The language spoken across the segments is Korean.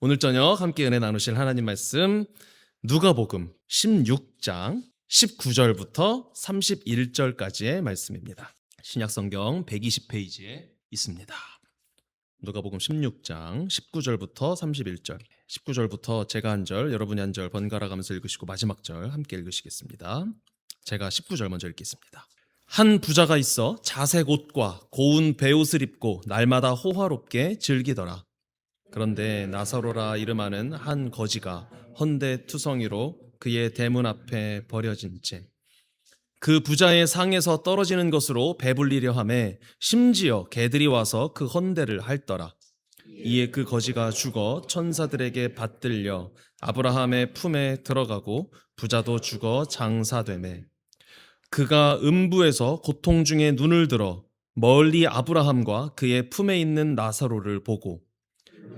오늘 저녁 함께 은혜 나누실 하나님 말씀 누가복음 16장 19절부터 31절까지의 말씀입니다. 신약성경 120페이지에 있습니다. 누가복음 16장 19절부터 31절, 19절부터 제가 한 절, 여러분이 한 절 번갈아 가면서 읽으시고 마지막 절 함께 읽으시겠습니다. 제가 19절 먼저 읽겠습니다. 한 부자가 있어 자색 옷과 고운 베옷을 입고 날마다 호화롭게 즐기더라. 그런데 나사로라 이름하는 한 거지가 헌데투성이로 그의 대문 앞에 버려진 채 그 부자의 상에서 떨어지는 것으로 배불리려 하매 심지어 개들이 와서 그 헌데를 핥더라. 이에 그 거지가 죽어 천사들에게 받들려 아브라함의 품에 들어가고 부자도 죽어 장사되매 그가 음부에서 고통 중에 눈을 들어 멀리 아브라함과 그의 품에 있는 나사로를 보고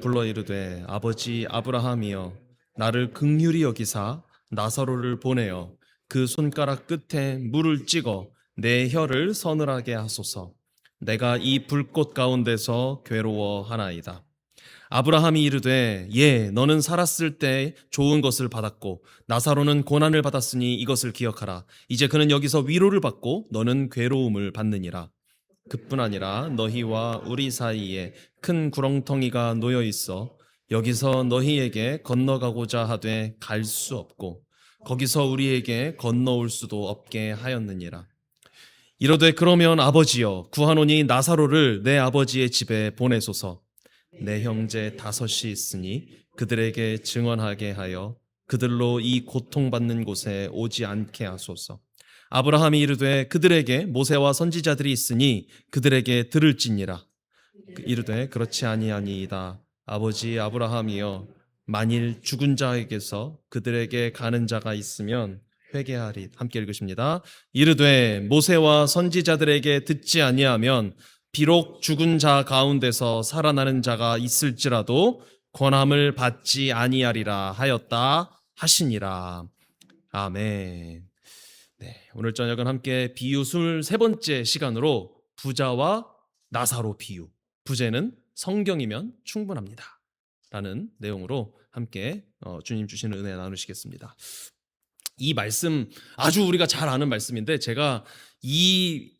불러 이르되 아버지 아브라함이여 나를 긍휼히 여기사 나사로를 보내어 그 손가락 끝에 물을 찍어 내 혀를 서늘하게 하소서. 내가 이 불꽃 가운데서 괴로워하나이다. 아브라함이 이르되 예 너는 살았을 때 좋은 것을 받았고 나사로는 고난을 받았으니 이것을 기억하라. 이제 그는 여기서 위로를 받고 너는 괴로움을 받느니라. 그뿐 아니라 너희와 우리 사이에 큰 구렁텅이가 놓여 있어 여기서 너희에게 건너가고자 하되 갈 수 없고 거기서 우리에게 건너올 수도 없게 하였느니라. 이러되 그러면 아버지여 구하노니 나사로를 내 아버지의 집에 보내소서. 내 형제 5이 있으니 그들에게 증언하게 하여 그들로 이 고통받는 곳에 오지 않게 하소서. 아브라함이 이르되 그들에게 모세와 선지자들이 있으니 그들에게 들을지니라. 이르되 그렇지 아니하니이다. 아버지 아브라함이여 만일 죽은 자에게서 그들에게 가는 자가 있으면 회개하리. 함께 읽으십니다. 이르되 모세와 선지자들에게 듣지 아니하면 비록 죽은 자 가운데서 살아나는 자가 있을지라도 권함을 받지 아니하리라 하였다 하시니라. 아멘. 네, 오늘 저녁은 함께 비유술 3번째 시간으로 부자와 나사로 비유, 부제는 성경이면 충분합니다 라는 내용으로 함께 주님 주시는 은혜 나누시겠습니다. 이 말씀 아주 우리가 잘 아는 말씀인데 제가 이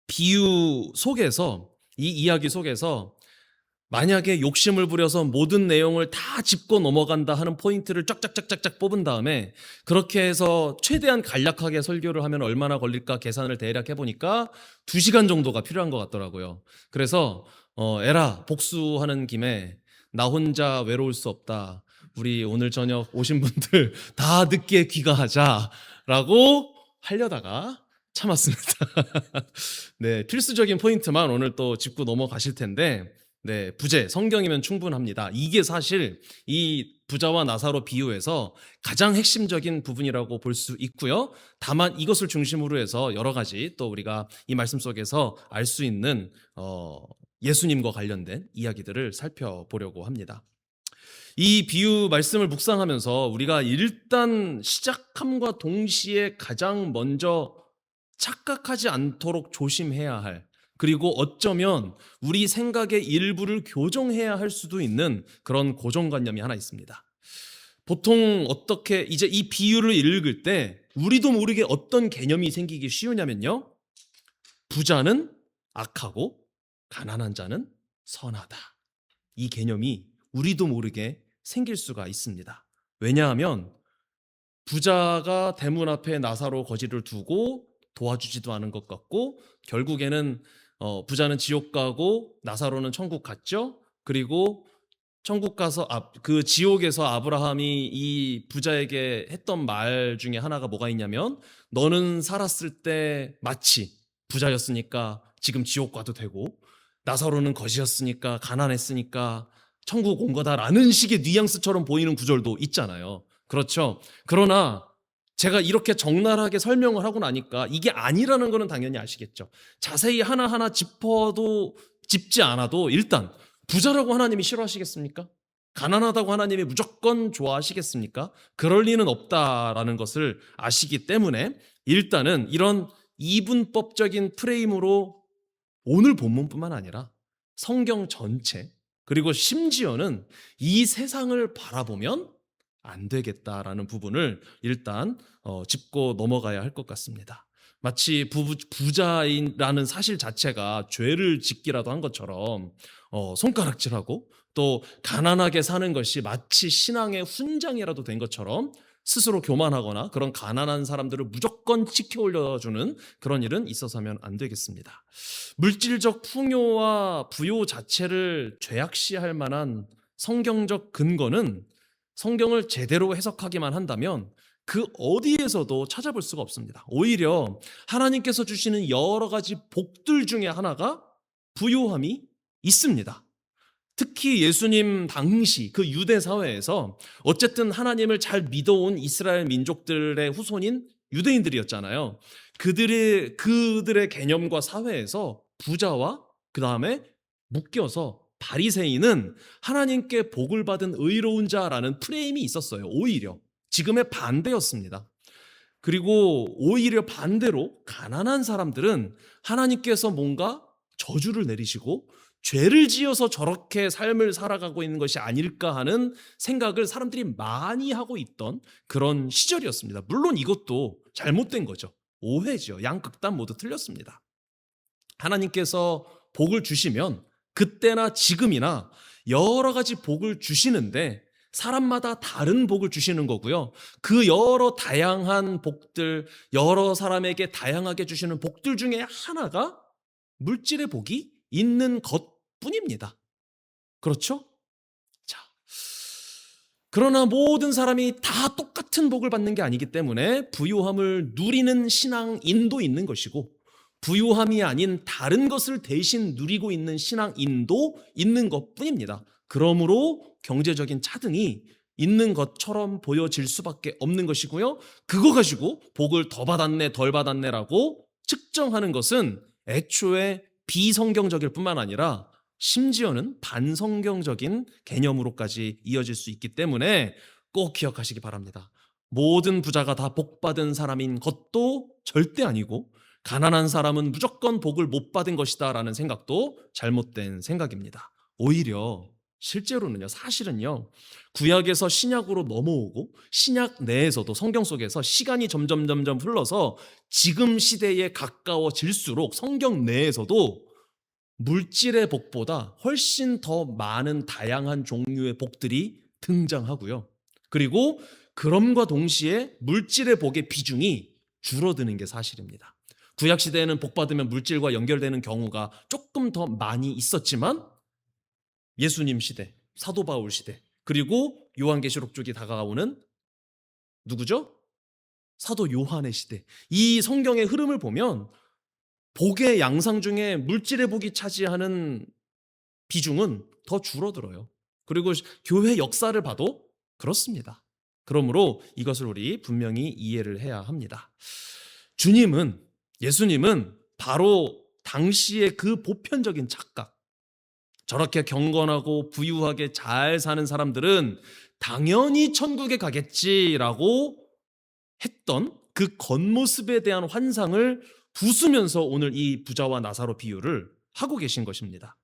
비유 속에서, 이 이야기 속에서 만약에 욕심을 부려서 모든 내용을 다 짚고 넘어간다 하는 포인트를 쫙쫙쫙쫙 뽑은 다음에 그렇게 해서 최대한 간략하게 설교를 하면 얼마나 걸릴까 계산을 대략 해보니까 2시간 정도가 필요한 것 같더라고요. 그래서 에라 복수하는 김에 나 혼자 외로울 수 없다. 우리 오늘 저녁 오신 분들 다 늦게 귀가하자라고 하려다가 참았습니다. 네, 필수적인 포인트만 오늘 또 짚고 넘어가실 텐데 네, 부제, 성경이면 충분합니다. 이게 사실 이 부자와 나사로 비유에서 가장 핵심적인 부분이라고 볼 수 있고요. 다만 이것을 중심으로 해서 여러 가지 또 우리가 이 말씀 속에서 알 수 있는 예수님과 관련된 이야기들을 살펴보려고 합니다. 이 비유 말씀을 묵상하면서 우리가 일단 시작함과 동시에 가장 먼저 착각하지 않도록 조심해야 할, 그리고 어쩌면 우리 생각의 일부를 교정해야 할 수도 있는 그런 고정관념이 하나 있습니다. 보통 어떻게 이제 이 비유를 읽을 때 우리도 모르게 어떤 개념이 생기기 쉬우냐면요, 부자는 악하고 가난한 자는 선하다. 이 개념이 우리도 모르게 생길 수가 있습니다. 왜냐하면 부자가 대문 앞에 나사로 거지를 두고 도와주지도 않은 것 같고 결국에는 부자는 지옥 가고 나사로는 천국 갔죠. 그리고 천국 가서 그 지옥에서 아브라함이 이 부자에게 했던 말 중에 하나가 뭐가 있냐면 너는 살았을 때 마치 부자였으니까 지금 지옥 가도 되고 나사로는 거지였으니까 가난했으니까 천국 온 거다라는 식의 뉘앙스처럼 보이는 구절도 있잖아요. 그렇죠. 그러나 제가 이렇게 적나라하게 설명을 하고 나니까 이게 아니라는 거는 당연히 아시겠죠. 자세히 하나하나 짚지 않아도 일단 부자라고 하나님이 싫어하시겠습니까? 가난하다고 하나님이 무조건 좋아하시겠습니까? 그럴 리는 없다라는 것을 아시기 때문에 일단은 이런 이분법적인 프레임으로 오늘 본문뿐만 아니라 성경 전체, 그리고 심지어는 이 세상을 바라보면 안 되겠다라는 부분을 일단 짚고 넘어가야 할 것 같습니다. 마치 부자인라는 사실 자체가 죄를 짓기라도 한 것처럼 손가락질하고 또 가난하게 사는 것이 마치 신앙의 훈장이라도 된 것처럼 스스로 교만하거나 그런 가난한 사람들을 무조건 치켜 올려주는 그런 일은 있어서는 안 되겠습니다. 물질적 풍요와 부요 자체를 죄악시할 만한 성경적 근거는 성경을 제대로 해석하기만 한다면 그 어디에서도 찾아볼 수가 없습니다. 오히려 하나님께서 주시는 여러 가지 복들 중에 하나가 부요함이 있습니다. 특히 예수님 당시 그 유대 사회에서 어쨌든 하나님을 잘 믿어온 이스라엘 민족들의 후손인 유대인들이었잖아요. 그들의 개념과 사회에서 부자와 그 다음에 묶여서 바리새인은 하나님께 복을 받은 의로운 자라는 프레임이 있었어요. 오히려 지금의 반대였습니다. 그리고 오히려 반대로 가난한 사람들은 하나님께서 뭔가 저주를 내리시고 죄를 지어서 저렇게 삶을 살아가고 있는 것이 아닐까 하는 생각을 사람들이 많이 하고 있던 그런 시절이었습니다. 물론 이것도 잘못된 거죠. 오해죠. 양극단 모두 틀렸습니다. 하나님께서 복을 주시면 그때나 지금이나 여러 가지 복을 주시는데 사람마다 다른 복을 주시는 거고요. 그 여러 다양한 복들, 여러 사람에게 다양하게 주시는 복들 중에 하나가 물질의 복이 있는 것뿐입니다. 그렇죠? 자, 그러나 모든 사람이 다 똑같은 복을 받는 게 아니기 때문에 부요함을 누리는 신앙인도 있는 것이고 부요함이 아닌 다른 것을 대신 누리고 있는 신앙인도 있는 것뿐입니다. 그러므로 경제적인 차등이 있는 것처럼 보여질 수밖에 없는 것이고요. 그거 가지고 복을 더 받았네 덜 받았네라고 측정하는 것은 애초에 비성경적일 뿐만 아니라 심지어는 반성경적인 개념으로까지 이어질 수 있기 때문에 꼭 기억하시기 바랍니다. 모든 부자가 다 복받은 사람인 것도 절대 아니고 가난한 사람은 무조건 복을 못 받은 것이다 라는 생각도 잘못된 생각입니다. 오히려 실제로는요, 사실은요, 구약에서 신약으로 넘어오고 신약 내에서도 성경 속에서 시간이 점점 흘러서 지금 시대에 가까워질수록 성경 내에서도 물질의 복보다 훨씬 더 많은 다양한 종류의 복들이 등장하고요. 그리고 그럼과 동시에 물질의 복의 비중이 줄어드는 게 사실입니다. 구약 시대에는 복 받으면 물질과 연결되는 경우가 조금 더 많이 있었지만 예수님 시대, 사도 바울 시대, 그리고 요한계시록 쪽이 다가오는 누구죠? 사도 요한의 시대. 이 성경의 흐름을 보면 복의 양상 중에 물질의 복이 차지하는 비중은 더 줄어들어요. 그리고 교회 역사를 봐도 그렇습니다. 그러므로 이것을 우리 분명히 이해를 해야 합니다. 예수님은 바로 당시의 그 보편적인 착각, 저렇게 경건하고 부유하게 잘 사는 사람들은 당연히 천국에 가겠지라고 했던 그 겉모습에 대한 환상을 부수면서 오늘 이 부자와 나사로 비유를 하고 계신 것입니다.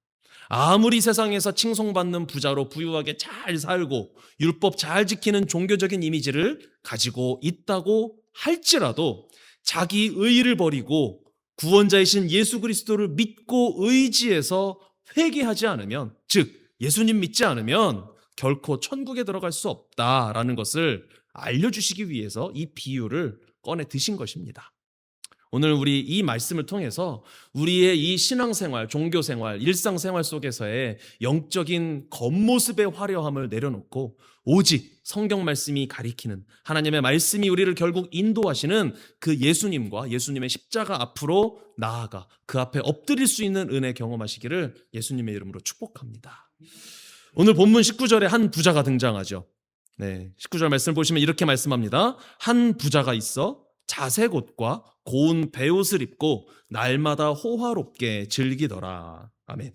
아무리 세상에서 칭송받는 부자로 부유하게 잘 살고 율법 잘 지키는 종교적인 이미지를 가지고 있다고 할지라도 자기 의의를 버리고 구원자이신 예수 그리스도를 믿고 의지해서 회개하지 않으면, 즉 예수님 믿지 않으면 결코 천국에 들어갈 수 없다라는 것을 알려주시기 위해서 이 비유를 꺼내 드신 것입니다. 오늘 우리 이 말씀을 통해서 우리의 이 신앙생활, 종교생활, 일상생활 속에서의 영적인 겉모습의 화려함을 내려놓고 오직 성경 말씀이 가리키는, 하나님의 말씀이 우리를 결국 인도하시는 그 예수님과 예수님의 십자가 앞으로 나아가 그 앞에 엎드릴 수 있는 은혜 경험하시기를 예수님의 이름으로 축복합니다. 오늘 본문 19절에 한 부자가 등장하죠. 19절 말씀을 보시면 이렇게 말씀합니다. 한 부자가 있어 자색 옷과 고운 베옷을 입고 날마다 호화롭게 즐기더라. 아멘.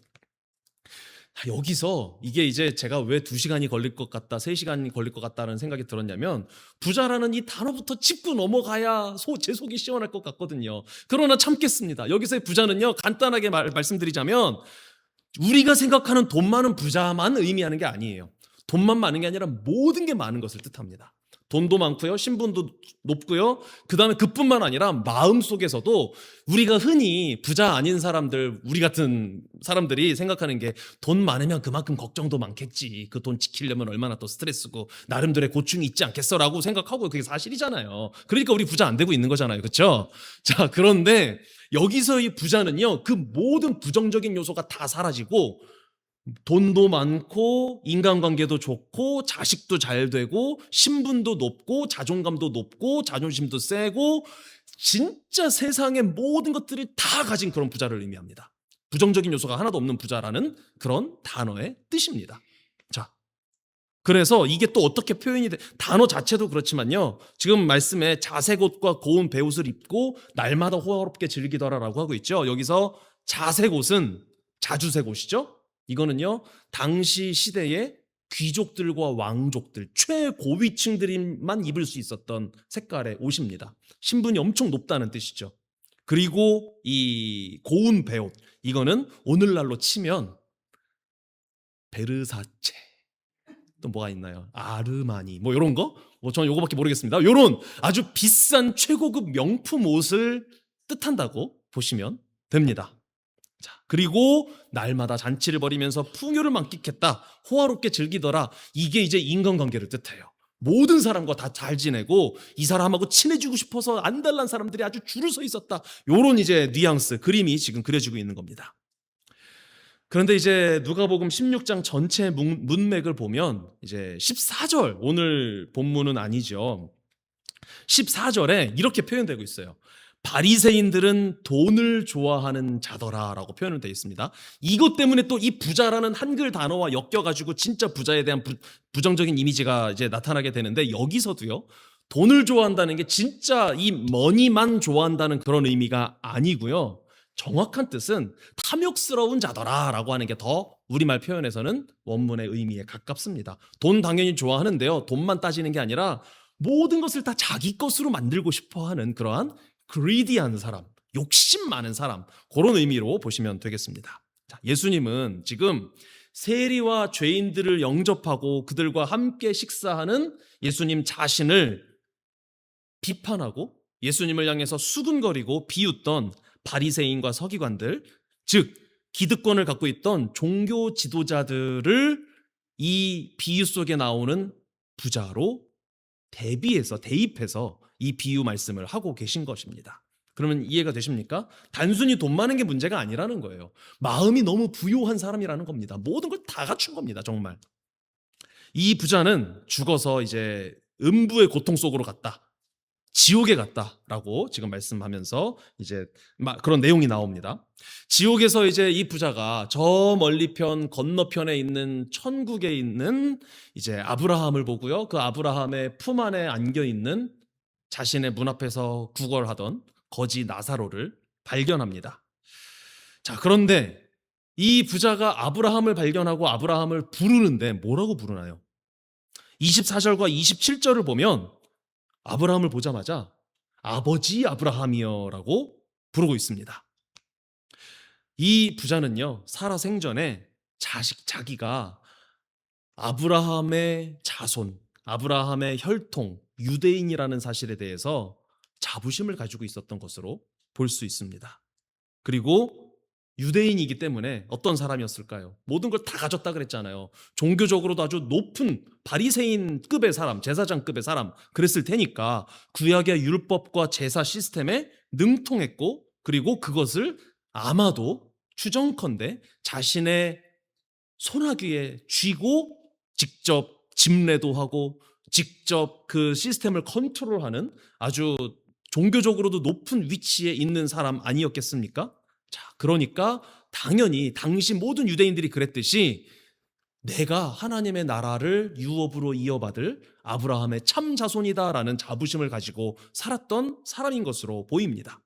여기서 이게 이제 제가 왜 2시간이 걸릴 것 같다, 3시간이 걸릴 것 같다는 생각이 들었냐면 부자라는 이 단어부터 짚고 넘어가야 제 속이 시원할 것 같거든요. 그러나 참겠습니다. 여기서의 부자는요, 간단하게 말씀드리자면 우리가 생각하는 돈 많은 부자만 의미하는 게 아니에요. 돈만 많은 게 아니라 모든 게 많은 것을 뜻합니다. 돈도 많고요, 신분도 높고요, 그 다음에 그뿐만 아니라 마음속에서도 우리가 흔히 부자 아닌 사람들, 우리 같은 사람들이 생각하는 게 돈 많으면 그만큼 걱정도 많겠지, 그 돈 지키려면 얼마나 또 스트레스고 나름대로의 고충이 있지 않겠어라고 생각하고, 그게 사실이잖아요. 그러니까 우리 부자 안 되고 있는 거잖아요, 그렇죠? 자, 그런데 여기서 이 부자는요, 그 모든 부정적인 요소가 다 사라지고 돈도 많고 인간관계도 좋고 자식도 잘 되고 신분도 높고 자존감도 높고 자존심도 세고 진짜 세상의 모든 것들이 다 가진 그런 부자를 의미합니다. 부정적인 요소가 하나도 없는 부자라는 그런 단어의 뜻입니다. 자, 그래서 이게 또 어떻게 표현이 돼? 단어 자체도 그렇지만요, 지금 말씀에 자색 옷과 고운 베옷을 입고 날마다 호화롭게 즐기더라라고 하고 있죠. 여기서 자색 옷은 자주색 옷이죠. 이거는요, 당시 시대에 귀족들과 왕족들, 최고위층들만 입을 수 있었던 색깔의 옷입니다. 신분이 엄청 높다는 뜻이죠. 그리고 이 고운 베옷, 이거는 오늘날로 치면 베르사체, 또 뭐가 있나요? 아르마니, 뭐 이런 거? 저는 요거밖에 모르겠습니다. 요런 아주 비싼 최고급 명품 옷을 뜻한다고 보시면 됩니다. 자, 그리고 날마다 잔치를 벌이면서 풍요를 만끽했다, 호화롭게 즐기더라. 이게 이제 인간관계를 뜻해요. 모든 사람과 다 잘 지내고 이 사람하고 친해지고 싶어서 안달난 사람들이 아주 줄을 서 있었다. 요런 이제 뉘앙스, 그림이 지금 그려지고 있는 겁니다. 그런데 이제 누가복음 16장 전체 문맥을 보면 이제 14절, 오늘 본문은 아니죠. 14절에 이렇게 표현되고 있어요. 바리새인들은 돈을 좋아하는 자더라라고 표현을 되어 있습니다. 이것 때문에 또 이 부자라는 한글 단어와 엮여가지고 진짜 부자에 대한 부정적인 이미지가 이제 나타나게 되는데, 여기서도요, 돈을 좋아한다는 게 진짜 이 머니만 좋아한다는 그런 의미가 아니고요, 정확한 뜻은 탐욕스러운 자더라라고 하는 게 더 우리말 표현에서는 원문의 의미에 가깝습니다. 돈 당연히 좋아하는데요, 돈만 따지는 게 아니라 모든 것을 다 자기 것으로 만들고 싶어 하는 그러한 그리디한 사람, 욕심 많은 사람, 그런 의미로 보시면 되겠습니다. 자, 예수님은 지금 세리와 죄인들을 영접하고 그들과 함께 식사하는 예수님 자신을 비판하고 예수님을 향해서 수군거리고 비웃던 바리새인과 서기관들, 즉 기득권을 갖고 있던 종교 지도자들을 이 비유 속에 나오는 부자로 대입해서 이 비유 말씀을 하고 계신 것입니다. 그러면 이해가 되십니까? 단순히 돈 많은 게 문제가 아니라는 거예요. 마음이 너무 부요한 사람이라는 겁니다. 모든 걸 다 갖춘 겁니다, 정말. 이 부자는 죽어서 이제 음부의 고통 속으로 갔다, 지옥에 갔다라고 지금 말씀하면서 이제 그런 내용이 나옵니다. 지옥에서 이제 이 부자가 저 멀리편 건너편에 있는 천국에 있는 이제 아브라함을 보고요, 그 아브라함의 품 안에 안겨 있는 자신의 문 앞에서 구걸하던 거지 나사로를 발견합니다. 자, 그런데 이 부자가 아브라함을 발견하고 아브라함을 부르는데 뭐라고 부르나요? 24절과 27절을 보면 아브라함을 보자마자 아버지 아브라함이여라고 부르고 있습니다. 이 부자는요, 살아 생전에 자기가 아브라함의 자손, 아브라함의 혈통, 유대인이라는 사실에 대해서 자부심을 가지고 있었던 것으로 볼 수 있습니다. 그리고 유대인이기 때문에 어떤 사람이었을까요? 모든 걸 다 가졌다 그랬잖아요. 종교적으로도 아주 높은 바리새인급의 사람, 제사장급의 사람 그랬을 테니까 구약의 율법과 제사 시스템에 능통했고, 그리고 그것을 아마도 추정컨대 자신의 손아귀에 쥐고 직접 집례도 하고 직접 그 시스템을 컨트롤하는 아주 종교적으로도 높은 위치에 있는 사람 아니었겠습니까? 자, 그러니까 당연히 당시 모든 유대인들이 그랬듯이 내가 하나님의 나라를 유업으로 이어받을 아브라함의 참 자손이다라는 자부심을 가지고 살았던 사람인 것으로 보입니다.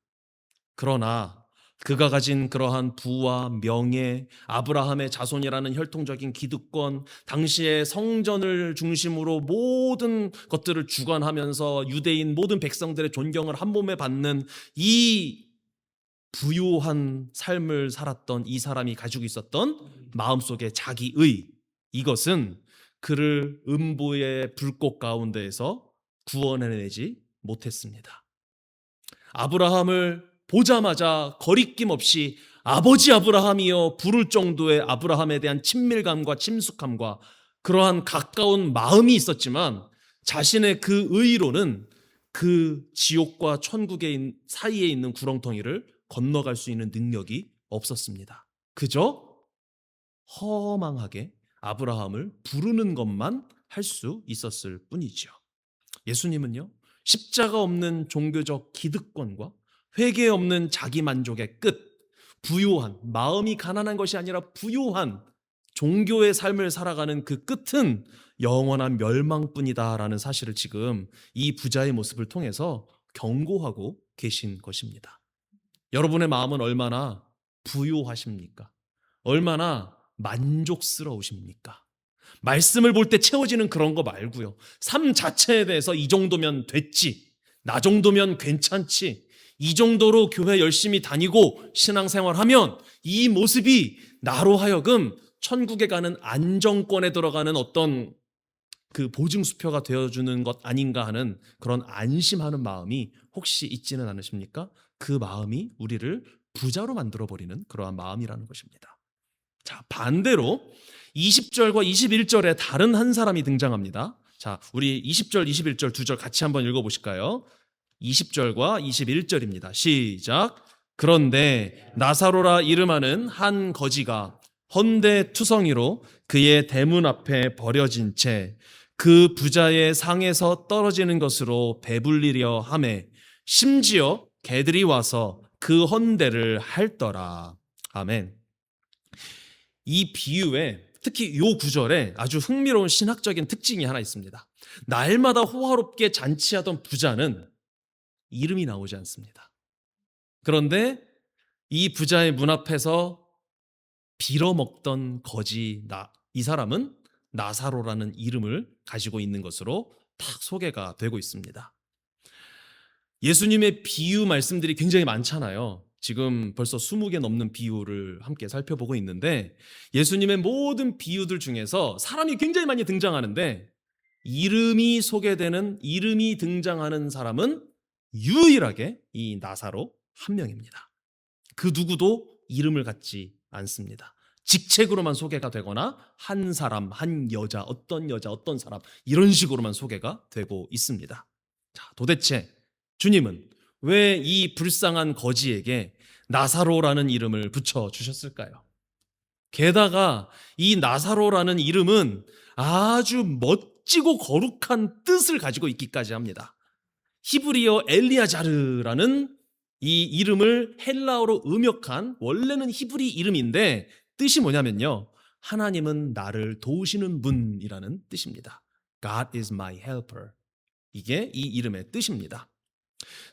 그러나 그가 가진 그러한 부와 명예, 아브라함의 자손이라는 혈통적인 기득권, 당시의 성전을 중심으로 모든 것들을 주관하면서 유대인 모든 백성들의 존경을 한 몸에 받는 이 부요한 삶을 살았던 이 사람이 가지고 있었던 마음속의 자기의, 이것은 그를 음부의 불꽃 가운데에서 구원해내지 못했습니다. 아브라함을 보자마자 거리낌 없이 아버지 아브라함이여 부를 정도의 아브라함에 대한 친밀감과 친숙함과 그러한 가까운 마음이 있었지만, 자신의 그 의로는 그 지옥과 천국의 사이에 있는 구렁텅이를 건너갈 수 있는 능력이 없었습니다. 그저 허망하게 아브라함을 부르는 것만 할 수 있었을 뿐이죠. 예수님은요, 십자가 없는 종교적 기득권과 회개 없는 자기 만족의 끝, 부요한, 마음이 가난한 것이 아니라 부요한 종교의 삶을 살아가는 그 끝은 영원한 멸망뿐이다라는 사실을 지금 이 부자의 모습을 통해서 경고하고 계신 것입니다. 여러분의 마음은 얼마나 부요하십니까? 얼마나 만족스러우십니까? 말씀을 볼 때 채워지는 그런 거 말고요, 삶 자체에 대해서 이 정도면 됐지, 나 정도면 괜찮지, 이 정도로 교회 열심히 다니고 신앙생활하면 이 모습이 나로 하여금 천국에 가는 안정권에 들어가는 어떤 그 보증수표가 되어주는 것 아닌가 하는 그런 안심하는 마음이 혹시 있지는 않으십니까? 그 마음이 우리를 부자로 만들어버리는 그러한 마음이라는 것입니다. 자, 반대로 20절과 21절에 다른 한 사람이 등장합니다. 자, 우리 20절, 21절 두 절 같이 한번 읽어보실까요? 20절과 21절입니다. 시작. 그런데 나사로라 이름하는 한 거지가 헌데투성이로 그의 대문 앞에 버려진 채 그 부자의 상에서 떨어지는 것으로 배불리려 하매 심지어 개들이 와서 그 헌데를 핥더라. 아멘. 이 비유에, 특히 이 구절에 아주 흥미로운 신학적인 특징이 하나 있습니다. 날마다 호화롭게 잔치하던 부자는 이름이 나오지 않습니다. 그런데 이 부자의 문 앞에서 빌어먹던 거지 이 사람은 나사로라는 이름을 가지고 있는 것으로 딱 소개가 되고 있습니다. 예수님의 비유 말씀들이 굉장히 많잖아요. 지금 벌써 20개 넘는 비유를 함께 살펴보고 있는데, 예수님의 모든 비유들 중에서 사람이 굉장히 많이 등장하는데 이름이 소개되는, 이름이 등장하는 사람은 유일하게 이 나사로 한 명입니다. 그 누구도 이름을 갖지 않습니다. 직책으로만 소개가 되거나 한 사람, 한 여자, 어떤 사람, 이런 식으로만 소개가 되고 있습니다. 자, 도대체 주님은 왜 이 불쌍한 거지에게 나사로라는 이름을 붙여주셨을까요? 게다가 이 나사로라는 이름은 아주 멋지고 거룩한 뜻을 가지고 있기까지 합니다. 히브리어 엘리아자르라는 이 이름을 헬라어로 음역한, 원래는 히브리 이름인데 뜻이 뭐냐면요, 하나님은 나를 도우시는 분이라는 뜻입니다. God is my helper. 이게 이 이름의 뜻입니다.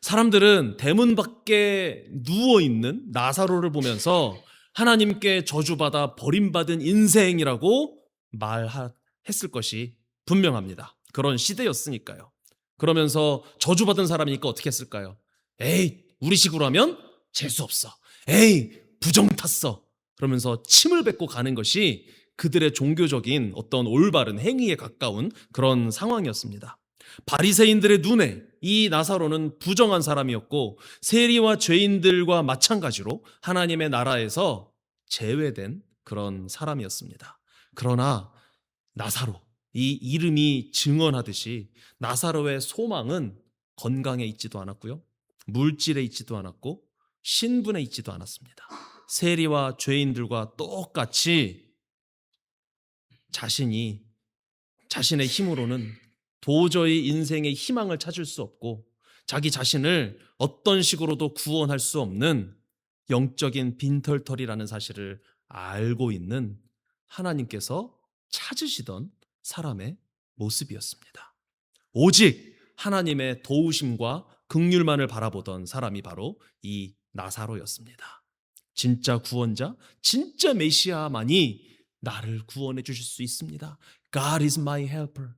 사람들은 대문 밖에 누워있는 나사로를 보면서 하나님께 저주받아 버림받은 인생이라고 말했을 것이 분명합니다. 그런 시대였으니까요. 그러면서 저주받은 사람이니까 어떻게 했을까요? 에이, 우리 식으로 하면 재수없어. 에이, 부정 탔어. 그러면서 침을 뱉고 가는 것이 그들의 종교적인 어떤 올바른 행위에 가까운 그런 상황이었습니다. 바리새인들의 눈에 이 나사로는 부정한 사람이었고 세리와 죄인들과 마찬가지로 하나님의 나라에서 제외된 그런 사람이었습니다. 그러나 나사로, 이 이름이 증언하듯이 나사로의 소망은 건강에 있지도 않았고요, 물질에 있지도 않았고 신분에 있지도 않았습니다. 세리와 죄인들과 똑같이 자신의 힘으로는 도저히 인생의 희망을 찾을 수 없고 자기 자신을 어떤 식으로도 구원할 수 없는 영적인 빈털터리라는 사실을 알고 있는 하나님께서 찾으시던 사람의 모습이었습니다. 오직 하나님의 도우심과 긍휼만을 바라보던 사람이 바로 이 나사로였습니다. 진짜 구원자, 진짜 메시아만이 나를 구원해 주실 수 있습니다. God is my helper.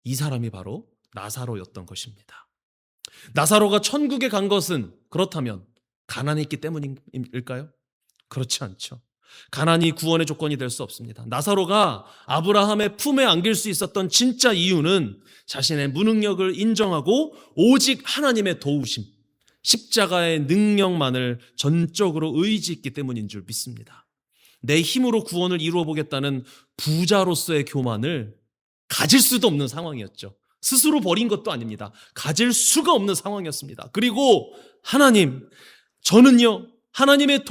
이 사람이 바로 나사로였던 것입니다. 나사로가 천국에 간 것은, 그렇다면 가난이 있기 때문일까요? 그렇지 않죠. 가난이 구원의 조건이 될 수 없습니다. 나사로가 아브라함의 품에 안길 수 있었던 진짜 이유는 자신의 무능력을 인정하고 오직 하나님의 도우심, 십자가의 능력만을 전적으로 의지했기 때문인 줄 믿습니다. 내 힘으로 구원을 이루어 보겠다는 부자로서의 교만을 가질 수도 없는 상황이었죠. 스스로 버린 것도 아닙니다. 가질 수가 없는 상황이었습니다. 그리고 하나님, 저는요, 하나님의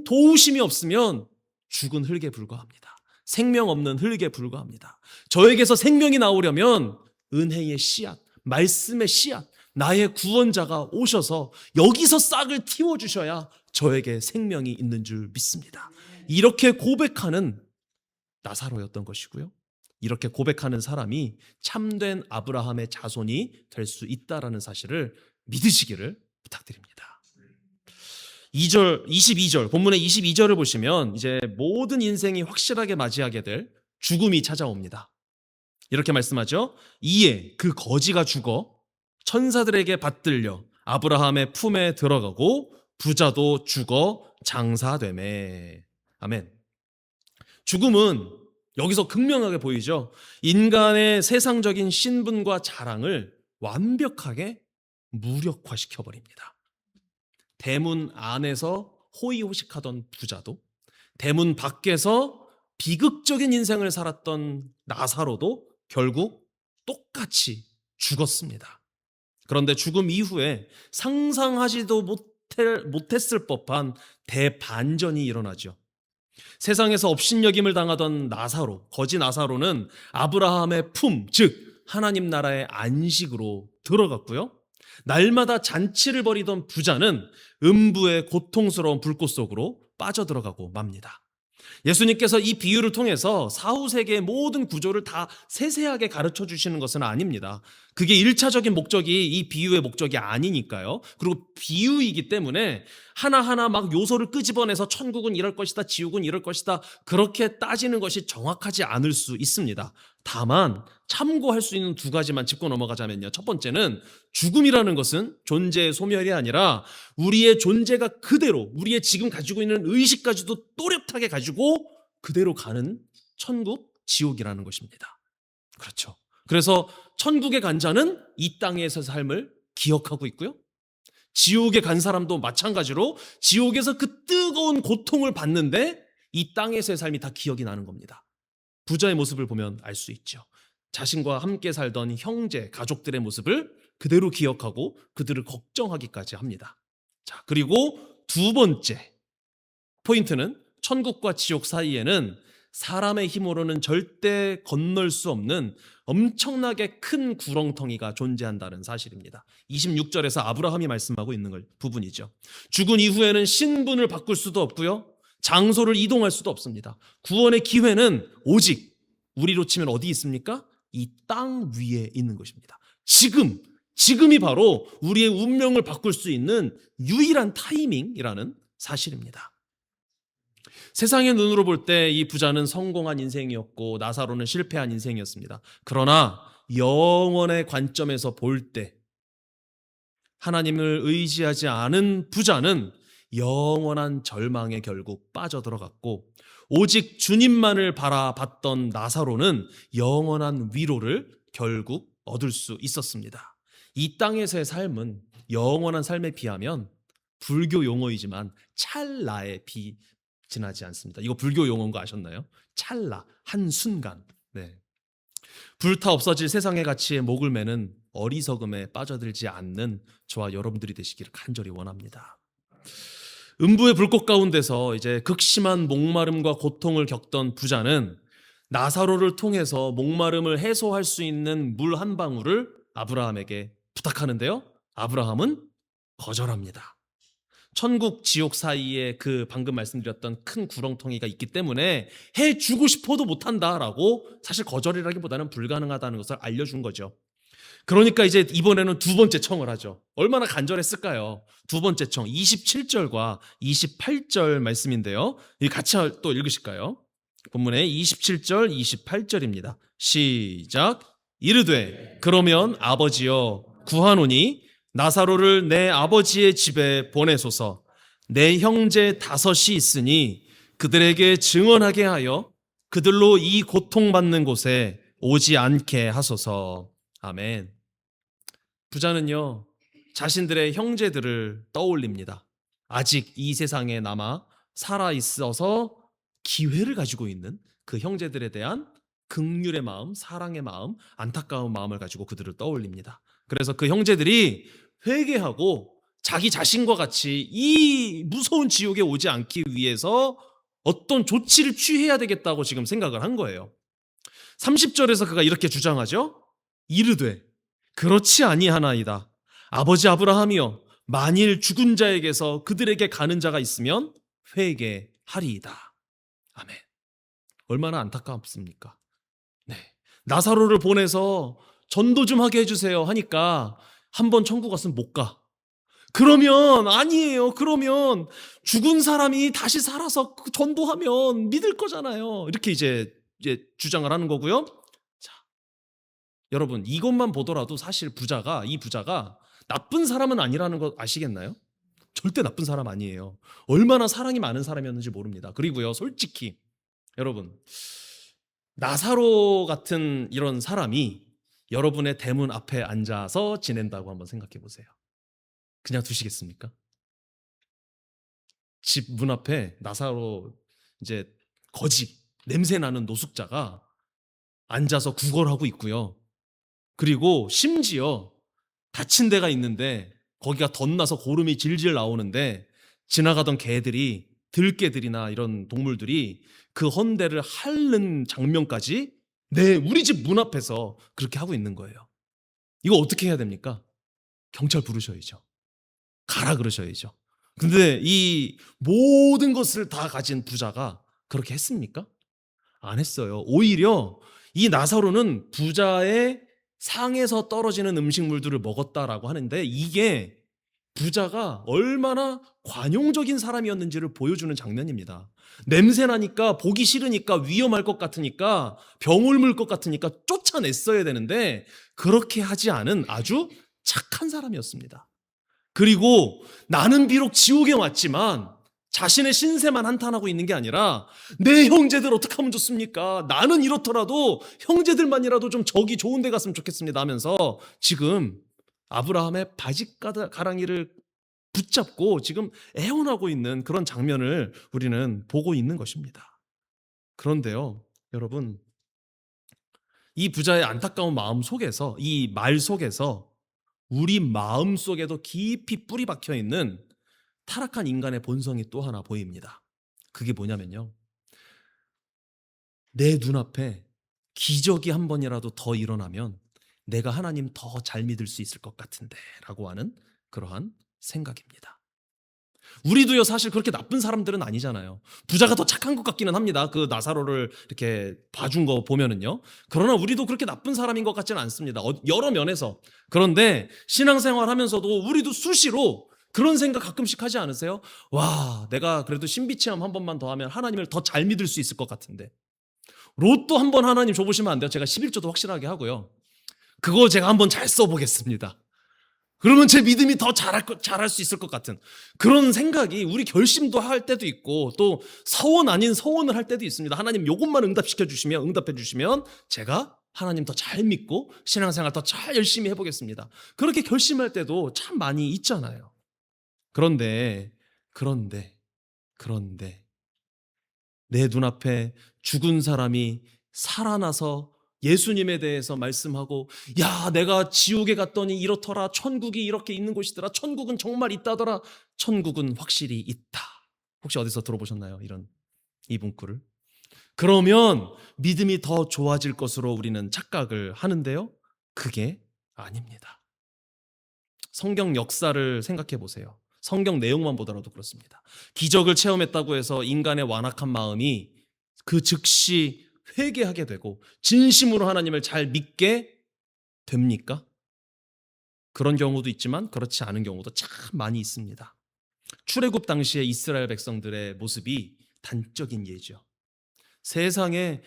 도우심이 없으면 죽은 흙에 불과합니다. 생명 없는 흙에 불과합니다. 저에게서 생명이 나오려면 은혜의 씨앗, 말씀의 씨앗, 나의 구원자가 오셔서 여기서 싹을 틔워주셔야 저에게 생명이 있는 줄 믿습니다. 이렇게 고백하는 나사로였던 것이고요. 이렇게 고백하는 사람이 참된 아브라함의 자손이 될 수 있다는 사실을 믿으시기를 부탁드립니다. 22절, 본문의 22절을 보시면 이제 모든 인생이 확실하게 맞이하게 될 죽음이 찾아옵니다. 이렇게 말씀하죠. 이에 그 거지가 죽어 천사들에게 받들려 아브라함의 품에 들어가고 부자도 죽어 장사되매. 아멘. 죽음은 여기서 극명하게 보이죠. 인간의 세상적인 신분과 자랑을 완벽하게 무력화시켜버립니다. 대문 안에서 호의호식하던 부자도, 대문 밖에서 비극적인 인생을 살았던 나사로도 결국 똑같이 죽었습니다. 그런데 죽음 이후에 상상하지도 못했을 법한 대반전이 일어나죠. 세상에서 업신여김을 당하던 나사로, 거지 나사로는 아브라함의 품, 즉 하나님 나라의 안식으로 들어갔고요. 날마다 잔치를 벌이던 부자는 음부의 고통스러운 불꽃 속으로 빠져들어가고 맙니다. 예수님께서 이 비유를 통해서 사후세계의 모든 구조를 다 세세하게 가르쳐 주시는 것은 아닙니다. 그게 1차적인 목적이 이 비유의 목적이 아니니까요. 그리고 비유이기 때문에 하나하나 막 요소를 끄집어내서 천국은 이럴 것이다, 지옥은 이럴 것이다, 그렇게 따지는 것이 정확하지 않을 수 있습니다. 다만 참고할 수 있는 두 가지만 짚고 넘어가자면요. 첫 번째는 죽음이라는 것은 존재의 소멸이 아니라 우리의 존재가 그대로, 우리의 지금 가지고 있는 의식까지도 또렷하게 가지고 그대로 가는 천국, 지옥이라는 것입니다. 그렇죠. 그래서 천국에 간 자는 이 땅에서 삶을 기억하고 있고요. 지옥에 간 사람도 마찬가지로 지옥에서 그 뜨거운 고통을 받는데 이 땅에서의 삶이 다 기억이 나는 겁니다. 부자의 모습을 보면 알 수 있죠. 자신과 함께 살던 형제, 가족들의 모습을 그대로 기억하고 그들을 걱정하기까지 합니다. 자, 그리고 두 번째 포인트는 천국과 지옥 사이에는 사람의 힘으로는 절대 건널 수 없는 엄청나게 큰 구렁텅이가 존재한다는 사실입니다. 26절에서 아브라함이 말씀하고 있는 부분이죠. 죽은 이후에는 신분을 바꿀 수도 없고요. 장소를 이동할 수도 없습니다. 구원의 기회는 오직 우리로 치면 어디 있습니까? 이 땅 위에 있는 것입니다. 지금이 바로 우리의 운명을 바꿀 수 있는 유일한 타이밍이라는 사실입니다. 세상의 눈으로 볼 때 이 부자는 성공한 인생이었고 나사로는 실패한 인생이었습니다. 그러나 영원의 관점에서 볼 때 하나님을 의지하지 않은 부자는 영원한 절망에 결국 빠져들어갔고 오직 주님만을 바라봤던 나사로는 영원한 위로를 결국 얻을 수 있었습니다. 이 땅에서의 삶은 영원한 삶에 비하면 불교 용어이지만 찰나에 지나지 않습니다. 이거 불교 용어인 거 아셨나요? 찰나, 한순간. 네. 불타 없어질 세상의 가치에 목을 매는 어리석음에 빠져들지 않는 저와 여러분들이 되시기를 간절히 원합니다. 음부의 불꽃 가운데서 이제 극심한 목마름과 고통을 겪던 부자는 나사로를 통해서 목마름을 해소할 수 있는 물 한 방울을 아브라함에게 부탁하는데요. 아브라함은 거절합니다. 천국, 지옥 사이에 그 방금 말씀드렸던 큰 구렁텅이가 있기 때문에 해주고 싶어도 못한다라고 사실 거절이라기보다는 불가능하다는 것을 알려준 거죠. 그러니까 이제 이번에는 두 번째 청을 하죠. 얼마나 간절했을까요? 두 번째 청 27절과 28절 말씀인데요. 같이 또 읽으실까요? 본문의 27절, 28절입니다. 시작. 이르되 그러면 아버지여 구하노니 나사로를 내 아버지의 집에 보내소서. 내 형제 5이 있으니 그들에게 증언하게 하여 그들로 이 고통받는 곳에 오지 않게 하소서. 아멘. 부자는요, 자신들의 형제들을 떠올립니다. 아직 이 세상에 남아 살아있어서 기회를 가지고 있는 그 형제들에 대한 긍휼의 마음, 사랑의 마음, 안타까운 마음을 가지고 그들을 떠올립니다. 그래서 그 형제들이 회개하고 자기 자신과 같이 이 무서운 지옥에 오지 않기 위해서 어떤 조치를 취해야 되겠다고 지금 생각을 한 거예요. 30절에서 그가 이렇게 주장하죠. 이르되 그렇지 아니하나이다. 아버지 아브라함이여, 만일 죽은 자에게서 그들에게 가는 자가 있으면 회개하리이다. 아멘. 얼마나 안타깝습니까? 네. 나사로를 보내서 전도 좀 하게 해주세요 하니까 한 번 천국 갔으면 못 가. 그러면 아니에요. 그러면 죽은 사람이 다시 살아서 전도하면 믿을 거잖아요. 이렇게 이제 주장을 하는 거고요. 자, 여러분 이것만 보더라도 사실 이 부자가 나쁜 사람은 아니라는 거 아시겠나요? 절대 나쁜 사람 아니에요. 얼마나 사랑이 많은 사람이었는지 모릅니다. 그리고요, 솔직히 여러분, 나사로 같은 이런 사람이 여러분의 대문 앞에 앉아서 지낸다고 한번 생각해 보세요. 그냥 두시겠습니까? 집 문 앞에 나사로 이제 거지 냄새 나는 노숙자가 앉아서 구걸하고 있고요. 그리고 심지어 다친 데가 있는데 거기가 덧나서 고름이 질질 나오는데 지나가던 개들이, 들개들이나 이런 동물들이 그 헌대를 핥는 장면까지 우리 집 문 앞에서 그렇게 하고 있는 거예요. 이거 어떻게 해야 됩니까? 경찰 부르셔야죠. 가라 그러셔야죠. 근데 이 모든 것을 다 가진 부자가 그렇게 했습니까? 안 했어요. 오히려 이 나사로는 부자의 상에서 떨어지는 음식물들을 먹었다라고 하는데 이게 부자가 얼마나 관용적인 사람이었는지를 보여주는 장면입니다. 냄새나니까, 보기 싫으니까, 위험할 것 같으니까, 병을 물 것 같으니까 쫓아냈어야 되는데 그렇게 하지 않은 아주 착한 사람이었습니다. 그리고 나는 비록 지옥에 왔지만 자신의 신세만 한탄하고 있는 게 아니라 내 형제들 어떻게 하면 좋습니까? 나는 이렇더라도 형제들만이라도 좀 저기 좋은 데 갔으면 좋겠습니다 하면서 지금 아브라함의 바짓가랑이를 붙잡고 지금 애원하고 있는 그런 장면을 우리는 보고 있는 것입니다. 그런데요, 여러분, 이 부자의 안타까운 마음 속에서, 이 말 속에서 우리 마음 속에도 깊이 뿌리 박혀 있는 타락한 인간의 본성이 또 하나 보입니다. 그게 뭐냐면요, 내 눈앞에 기적이 한 번이라도 더 일어나면 내가 하나님 더 잘 믿을 수 있을 것 같은데 라고 하는 그러한 생각입니다. 우리도요, 사실 그렇게 나쁜 사람들은 아니잖아요. 부자가 더 착한 것 같기는 합니다. 그 나사로를 이렇게 봐준 거 보면은요. 그러나 우리도 그렇게 나쁜 사람인 것 같지는 않습니다. 여러 면에서. 그런데 신앙생활 하면서도 우리도 수시로 그런 생각 가끔씩 하지 않으세요? 와, 내가 그래도 신비체험 한 번만 더 하면 하나님을 더 잘 믿을 수 있을 것 같은데. 로또 한 번 하나님 줘보시면 안 돼요? 제가 11조도 확실하게 하고요. 그거 제가 한번 잘 써보겠습니다. 그러면 제 믿음이 더 잘할 수 있을 것 같은 그런 생각이, 우리 결심도 할 때도 있고 또 서원 아닌 서원을 할 때도 있습니다. 하나님 요것만 응답해 주시면 제가 하나님 더 잘 믿고 신앙생활 더 잘 열심히 해보겠습니다. 그렇게 결심할 때도 참 많이 있잖아요. 그런데 내 눈앞에 죽은 사람이 살아나서 예수님에 대해서 말씀하고, 야, 내가 지옥에 갔더니 이렇더라, 천국이 이렇게 있는 곳이더라, 천국은 정말 있다더라, 천국은 확실히 있다. 혹시 어디서 들어보셨나요? 이 문구를. 그러면 믿음이 더 좋아질 것으로 우리는 착각을 하는데요, 그게 아닙니다. 성경 역사를 생각해 보세요. 성경 내용만 보더라도 그렇습니다. 기적을 체험했다고 해서 인간의 완악한 마음이 그 즉시 회개하게 되고 진심으로 하나님을 잘 믿게 됩니까? 그런 경우도 있지만 그렇지 않은 경우도 참 많이 있습니다. 출애굽 당시에 이스라엘 백성들의 모습이 단적인 예죠. 세상에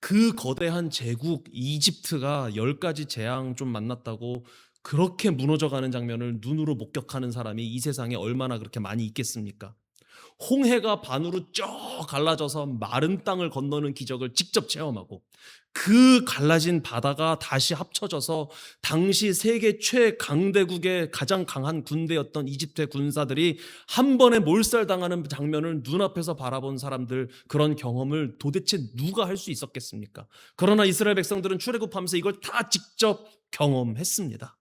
그 거대한 제국 이집트가 10가지 재앙 좀 만났다고 그렇게 무너져가는 장면을 눈으로 목격하는 사람이 이 세상에 얼마나 그렇게 많이 있겠습니까? 홍해가 반으로 쭉 갈라져서 마른 땅을 건너는 기적을 직접 체험하고, 그 갈라진 바다가 다시 합쳐져서 당시 세계 최강대국의 가장 강한 군대였던 이집트의 군사들이 한 번에 몰살당하는 장면을 눈앞에서 바라본 사람들, 그런 경험을 도대체 누가 할 수 있었겠습니까? 그러나 이스라엘 백성들은 출애굽하면서 이걸 다 직접 경험했습니다.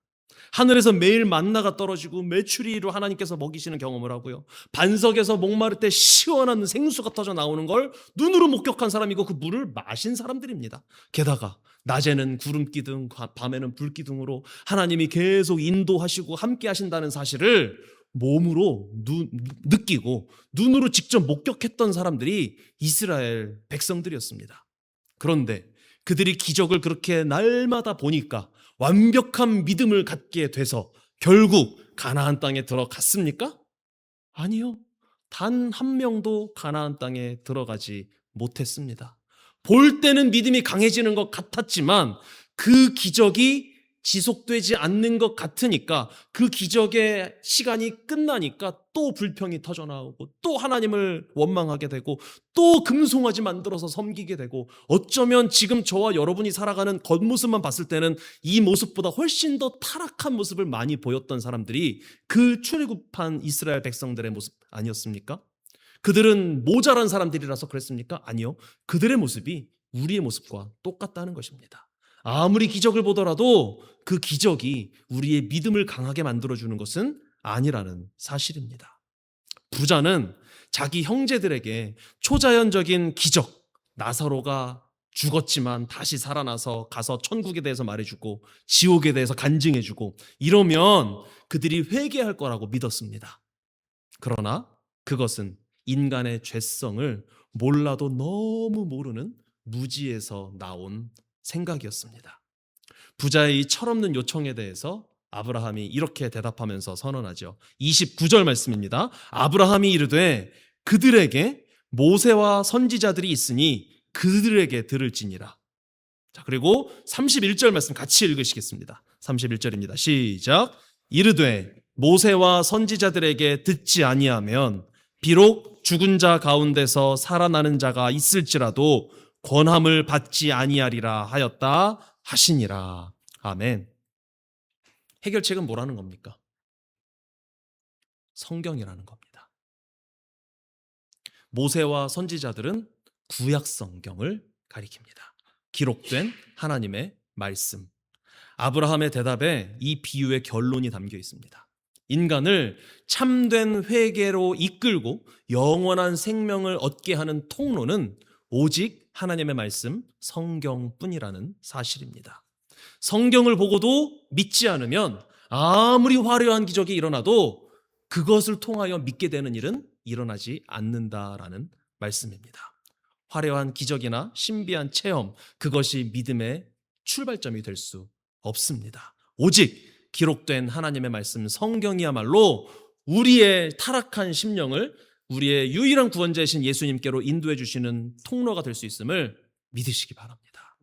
하늘에서 매일 만나가 떨어지고 메추리로 하나님께서 먹이시는 경험을 하고요, 반석에서 목마를 때 시원한 생수가 터져 나오는 걸 눈으로 목격한 사람이고 그 물을 마신 사람들입니다. 게다가 낮에는 구름기둥, 밤에는 불기둥으로 하나님이 계속 인도하시고 함께 하신다는 사실을 몸으로 느끼고 눈으로 직접 목격했던 사람들이 이스라엘 백성들이었습니다. 그런데 그들이 기적을 그렇게 날마다 보니까 완벽한 믿음을 갖게 돼서 결국 가나안 땅에 들어갔습니까? 아니요. 단 한 명도 가나안 땅에 들어가지 못했습니다. 볼 때는 믿음이 강해지는 것 같았지만 그 기적이 지속되지 않는 것 같으니까, 그 기적의 시간이 끝나니까 또 불평이 터져나오고 또 하나님을 원망하게 되고 또 금송아지 만들어서 섬기게 되고, 어쩌면 지금 저와 여러분이 살아가는 겉모습만 봤을 때는 이 모습보다 훨씬 더 타락한 모습을 많이 보였던 사람들이 그 출애굽한 이스라엘 백성들의 모습 아니었습니까? 그들은 모자란 사람들이라서 그랬습니까? 아니요. 그들의 모습이 우리의 모습과 똑같다는 것입니다. 아무리 기적을 보더라도 그 기적이 우리의 믿음을 강하게 만들어주는 것은 아니라는 사실입니다. 부자는 자기 형제들에게 초자연적인 기적, 나사로가 죽었지만 다시 살아나서 가서 천국에 대해서 말해주고 지옥에 대해서 간증해주고 이러면 그들이 회개할 거라고 믿었습니다. 그러나 그것은 인간의 죄성을 몰라도 너무 모르는 무지에서 나온 생각이었습니다. 부자의 이 철없는 요청에 대해서 아브라함이 이렇게 대답하면서 선언하죠. 29절 말씀입니다. 아브라함이 이르되 그들에게 모세와 선지자들이 있으니 그들에게 들을지니라. 자, 그리고 31절 말씀 같이 읽으시겠습니다. 31절입니다. 시작. 이르되 모세와 선지자들에게 듣지 아니하면 비록 죽은 자 가운데서 살아나는 자가 있을지라도 권함을 받지 아니하리라 하였다 하시니라. 아멘. 해결책은 뭐라는 겁니까? 성경이라는 겁니다. 모세와 선지자들은 구약 성경을 가리킵니다. 기록된 하나님의 말씀. 아브라함의 대답에 이 비유의 결론이 담겨 있습니다. 인간을 참된 회개로 이끌고 영원한 생명을 얻게 하는 통로는 오직 하나님의 말씀, 성경뿐이라는 사실입니다. 성경을 보고도 믿지 않으면 아무리 화려한 기적이 일어나도 그것을 통하여 믿게 되는 일은 일어나지 않는다라는 말씀입니다. 화려한 기적이나 신비한 체험, 그것이 믿음의 출발점이 될 수 없습니다. 오직 기록된 하나님의 말씀, 성경이야말로 우리의 타락한 심령을 우리의 유일한 구원자이신 예수님께로 인도해 주시는 통로가 될 수 있음을 믿으시기 바랍니다.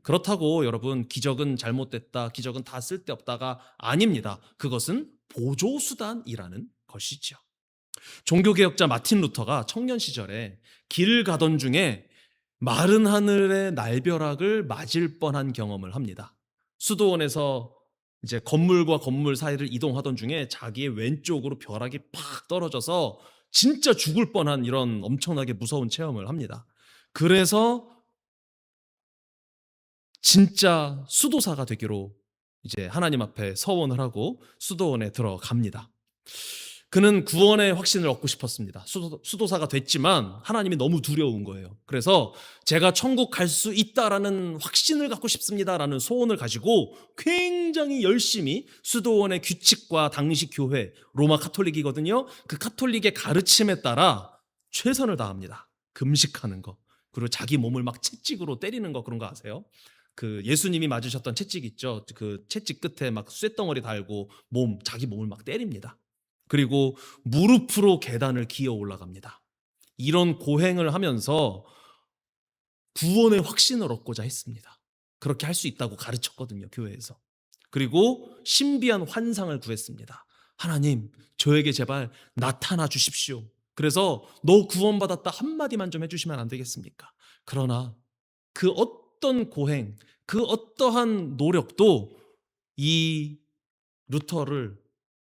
그렇다고 여러분, 기적은 잘못됐다, 기적은 다 쓸데없다가 아닙니다. 그것은 보조수단이라는 것이죠. 종교개혁자 마틴 루터가 청년 시절에 길을 가던 중에 마른 하늘의 날벼락을 맞을 뻔한 경험을 합니다. 수도원에서 이제 건물과 건물 사이를 이동하던 중에 자기의 왼쪽으로 벼락이 팍 떨어져서 진짜 죽을 뻔한 이런 엄청나게 무서운 체험을 합니다. 그래서 진짜 수도사가 되기로 이제 하나님 앞에 서원을 하고 수도원에 들어갑니다. 그는 구원의 확신을 얻고 싶었습니다. 수도사가 됐지만 하나님이 너무 두려운 거예요. 그래서 제가 천국 갈 수 있다라는 확신을 갖고 싶습니다라는 소원을 가지고 굉장히 열심히 수도원의 규칙과 당시 교회, 로마 카톨릭이거든요. 그 카톨릭의 가르침에 따라 최선을 다합니다. 금식하는 거, 그리고 자기 몸을 막 채찍으로 때리는 거, 그런 거 아세요? 그 예수님이 맞으셨던 채찍 있죠? 그 채찍 끝에 막 쇳덩어리 달고 자기 몸을 막 때립니다. 그리고 무릎으로 계단을 기어 올라갑니다. 이런 고행을 하면서 구원의 확신을 얻고자 했습니다. 그렇게 할 수 있다고 가르쳤거든요, 교회에서. 그리고 신비한 환상을 구했습니다. 하나님, 저에게 제발 나타나 주십시오. 그래서 너 구원받았다 한마디만 좀 해주시면 안 되겠습니까? 그러나 그 어떤 고행, 그 어떠한 노력도 이 루터를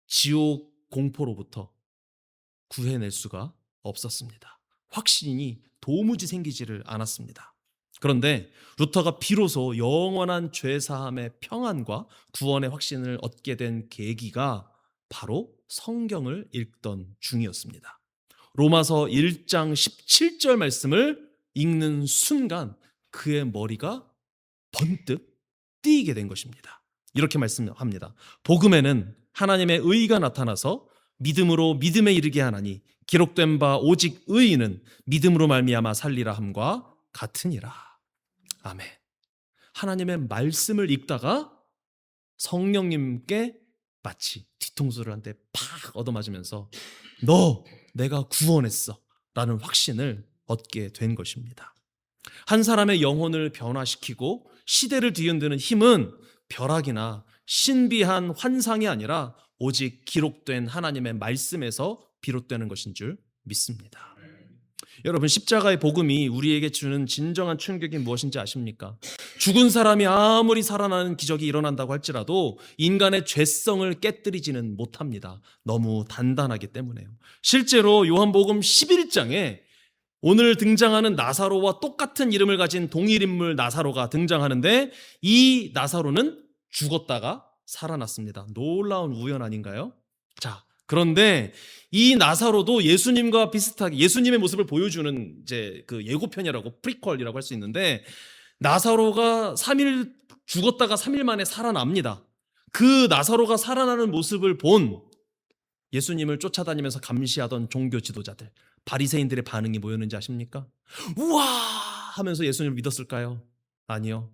지옥 공포로부터 구해낼 수가 없었습니다. 확신이 도무지 생기지를 않았습니다. 그런데 루터가 비로소 영원한 죄사함의 평안과 구원의 확신을 얻게 된 계기가 바로 성경을 읽던 중이었습니다. 로마서 1장 17절 말씀을 읽는 순간 그의 머리가 번뜩 뜨이게 된 것입니다. 이렇게 말씀합니다. 복음에는 하나님의 의가 나타나서 믿음으로 믿음에 이르게 하나니 기록된 바 오직 의인은 믿음으로 말미암아 살리라 함과 같으니라. 아멘. 하나님의 말씀을 읽다가 성령님께 마치 뒤통수를 한 대 팍 얻어맞으면서 너 내가 구원했어 라는 확신을 얻게 된 것입니다. 한 사람의 영혼을 변화시키고 시대를 뒤흔드는 힘은 벼락이나 신비한 환상이 아니라 오직 기록된 하나님의 말씀에서 비롯되는 것인 줄 믿습니다. 여러분, 십자가의 복음이 우리에게 주는 진정한 충격이 무엇인지 아십니까? 죽은 사람이 아무리 살아나는 기적이 일어난다고 할지라도 인간의 죄성을 깨뜨리지는 못합니다. 너무 단단하기 때문에요. 실제로 요한복음 11장에 오늘 등장하는 나사로와 똑같은 이름을 가진 동일인물 나사로가 등장하는데 이 나사로는 죽었다가 살아났습니다. 놀라운 우연 아닌가요? 자, 그런데 이 나사로도 예수님과 비슷하게 예수님의 모습을 보여주는 이제 그 예고편이라고 프리퀄이라고 할 수 있는데 나사로가 3일 죽었다가 3일 만에 살아납니다. 그 나사로가 살아나는 모습을 본 예수님을 쫓아다니면서 감시하던 종교 지도자들, 바리새인들의 반응이 뭐였는지 아십니까? 우와 하면서 예수님을 믿었을까요? 아니요.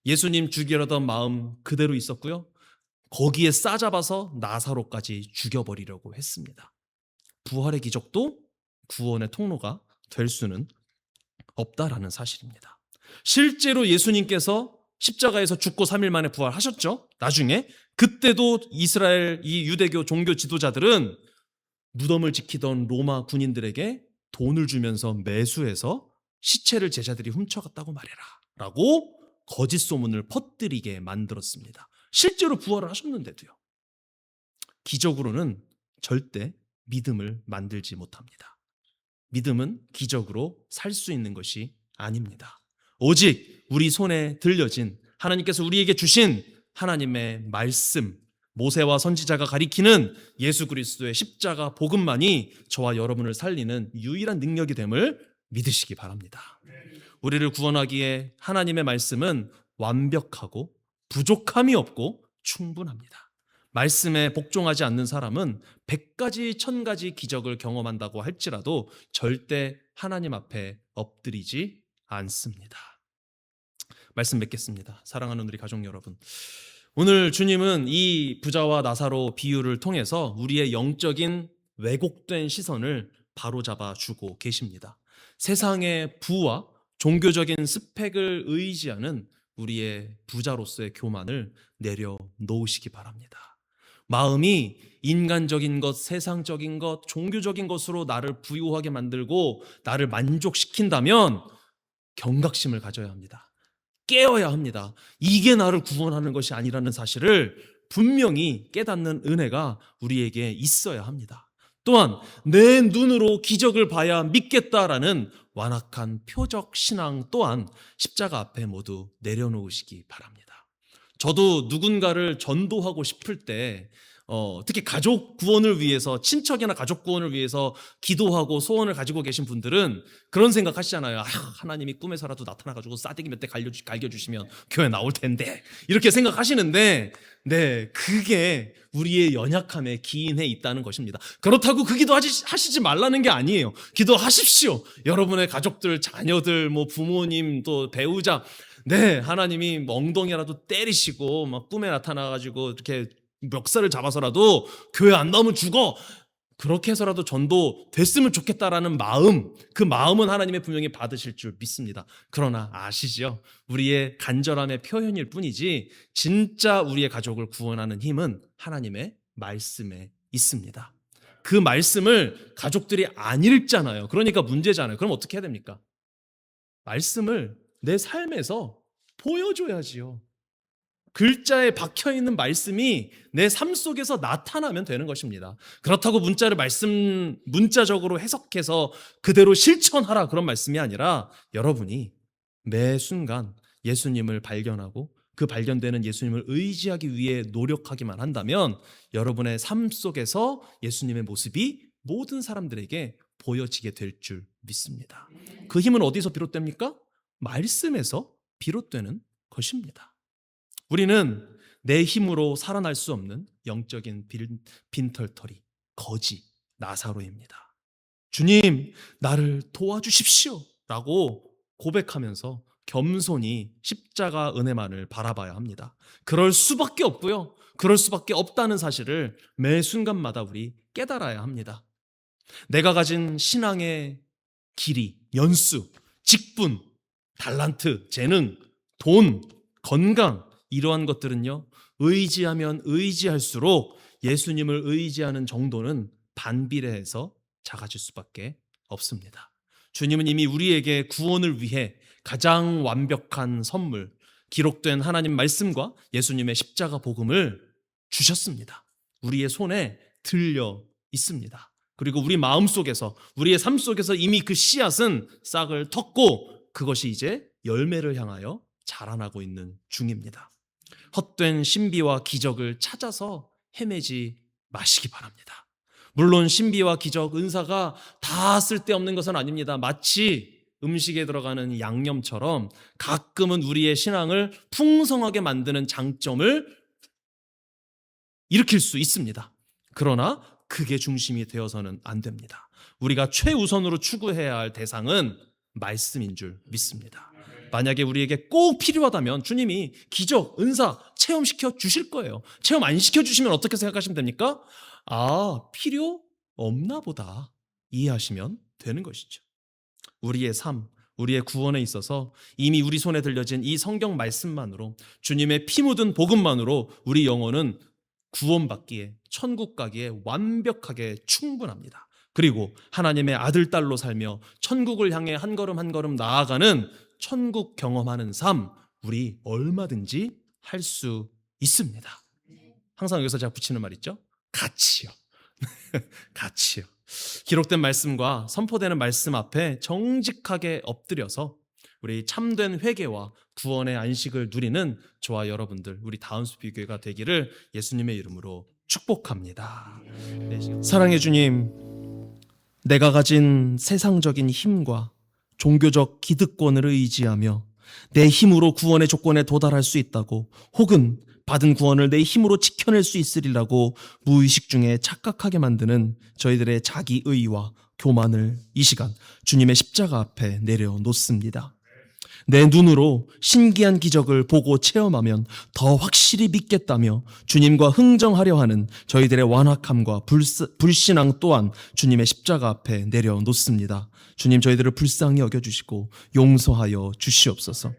예수님 죽이려던 마음 그대로 있었고요. 거기에 싸잡아서 나사로까지 죽여버리려고 했습니다. 부활의 기적도 구원의 통로가 될 수는 없다라는 사실입니다. 실제로 예수님께서 십자가에서 죽고 3일 만에 부활하셨죠. 나중에 그때도 이스라엘 이 유대교 종교 지도자들은 무덤을 지키던 로마 군인들에게 돈을 주면서 매수해서 시체를 제자들이 훔쳐갔다고 말해라 라고 거짓 소문을 퍼뜨리게 만들었습니다. 실제로 부활을 하셨는데도요. 기적으로는 절대 믿음을 만들지 못합니다. 믿음은 기적으로 살 수 있는 것이 아닙니다. 오직 우리 손에 들려진 하나님께서 우리에게 주신 하나님의 말씀, 모세와 선지자가 가리키는 예수 그리스도의 십자가 복음만이 저와 여러분을 살리는 유일한 능력이 됨을 믿으시기 바랍니다. 우리를 구원하기에 하나님의 말씀은 완벽하고 부족함이 없고 충분합니다. 말씀에 복종하지 않는 사람은 100가지 1000가지 기적을 경험한다고 할지라도 절대 하나님 앞에 엎드리지 않습니다. 말씀 맺겠습니다. 사랑하는 우리 가족 여러분, 오늘 주님은 이 부자와 나사로 비유를 통해서 우리의 영적인 왜곡된 시선을 바로잡아 주고 계십니다. 세상의 부와 종교적인 스펙을 의지하는 우리의 부자로서의 교만을 내려놓으시기 바랍니다. 마음이 인간적인 것, 세상적인 것, 종교적인 것으로 나를 부유하게 만들고 나를 만족시킨다면 경각심을 가져야 합니다. 깨어야 합니다. 이게 나를 구원하는 것이 아니라는 사실을 분명히 깨닫는 은혜가 우리에게 있어야 합니다. 또한 내 눈으로 기적을 봐야 믿겠다라는 완악한 표적 신앙 또한 십자가 앞에 모두 내려놓으시기 바랍니다. 저도 누군가를 전도하고 싶을 때 특히 가족 구원을 위해서, 친척이나 가족 구원을 위해서 기도하고 소원을 가지고 계신 분들은 그런 생각 하시잖아요. 하나님이 꿈에서라도 나타나가지고 싸대기 몇 대 갈겨주시면 교회 나올 텐데, 이렇게 생각하시는데, 네, 그게 우리의 연약함에 기인해 있다는 것입니다. 그렇다고 그 기도 하시지 말라는 게 아니에요. 기도하십시오. 여러분의 가족들, 자녀들, 부모님, 또 배우자, 네, 하나님이 엉덩이라도 때리시고 막 꿈에 나타나가지고 이렇게 멱살을 잡아서라도 교회 안 나오면 죽어, 그렇게 해서라도 전도 됐으면 좋겠다라는 마음, 그 마음은 하나님의 분명히 받으실 줄 믿습니다. 그러나 아시죠? 우리의 간절함의 표현일 뿐이지 진짜 우리의 가족을 구원하는 힘은 하나님의 말씀에 있습니다. 그 말씀을 가족들이 안 읽잖아요. 그러니까 문제잖아요. 그럼 어떻게 해야 됩니까? 말씀을 내 삶에서 보여줘야지요. 글자에 박혀있는 말씀이 내 삶 속에서 나타나면 되는 것입니다. 그렇다고 문자적으로 해석해서 그대로 실천하라 그런 말씀이 아니라 여러분이 매 순간 예수님을 발견하고 그 발견되는 예수님을 의지하기 위해 노력하기만 한다면 여러분의 삶 속에서 예수님의 모습이 모든 사람들에게 보여지게 될 줄 믿습니다. 그 힘은 어디서 비롯됩니까? 말씀에서 비롯되는 것입니다. 우리는 내 힘으로 살아날 수 없는 영적인 빈털터리, 거지, 나사로입니다. 주님, 나를 도와주십시오 라고 고백하면서 겸손히 십자가 은혜만을 바라봐야 합니다. 그럴 수밖에 없고요. 그럴 수밖에 없다는 사실을 매 순간마다 우리 깨달아야 합니다. 내가 가진 신앙의 길이, 연수, 직분, 달란트, 재능, 돈, 건강 이러한 것들은요, 의지하면 의지할수록 예수님을 의지하는 정도는 반비례해서 작아질 수밖에 없습니다. 주님은 이미 우리에게 구원을 위해 가장 완벽한 선물, 기록된 하나님 말씀과 예수님의 십자가 복음을 주셨습니다. 우리의 손에 들려 있습니다. 그리고 우리 마음속에서, 우리의 삶 속에서 이미 그 씨앗은 싹을 텄고 그것이 이제 열매를 향하여 자라나고 있는 중입니다. 헛된 신비와 기적을 찾아서 헤매지 마시기 바랍니다. 물론 신비와 기적, 은사가 다 쓸데없는 것은 아닙니다. 마치 음식에 들어가는 양념처럼 가끔은 우리의 신앙을 풍성하게 만드는 장점을 일으킬 수 있습니다. 그러나 그게 중심이 되어서는 안 됩니다. 우리가 최우선으로 추구해야 할 대상은 말씀인 줄 믿습니다. 만약에 우리에게 꼭 필요하다면 주님이 기적, 은사 체험시켜 주실 거예요. 체험 안 시켜주시면 어떻게 생각하시면 됩니까? 필요 없나 보다 이해하시면 되는 것이죠. 우리의 삶, 우리의 구원에 있어서 이미 우리 손에 들려진 이 성경 말씀만으로, 주님의 피 묻은 복음만으로 우리 영혼은 구원받기에, 천국 가기에 완벽하게 충분합니다. 그리고 하나님의 아들, 딸로 살며 천국을 향해 한 걸음 한 걸음 나아가는 천국 경험하는 삶, 우리 얼마든지 할 수 있습니다. 항상 여기서 제가 붙이는 말 있죠? 같이요. 같이요. 기록된 말씀과 선포되는 말씀 앞에 정직하게 엎드려서 우리 참된 회개와 구원의 안식을 누리는 저와 여러분들, 우리 다운스피교회가 되기를 예수님의 이름으로 축복합니다. 사랑해 주님, 내가 가진 세상적인 힘과 종교적 기득권을 의지하며 내 힘으로 구원의 조건에 도달할 수 있다고, 혹은 받은 구원을 내 힘으로 지켜낼 수 있으리라고 무의식 중에 착각하게 만드는 저희들의 자기의와 교만을 이 시간 주님의 십자가 앞에 내려놓습니다. 내 눈으로 신기한 기적을 보고 체험하면 더 확실히 믿겠다며 주님과 흥정하려 하는 저희들의 완악함과 불신앙 또한 주님의 십자가 앞에 내려놓습니다. 주님, 저희들을 불쌍히 여겨주시고 용서하여 주시옵소서.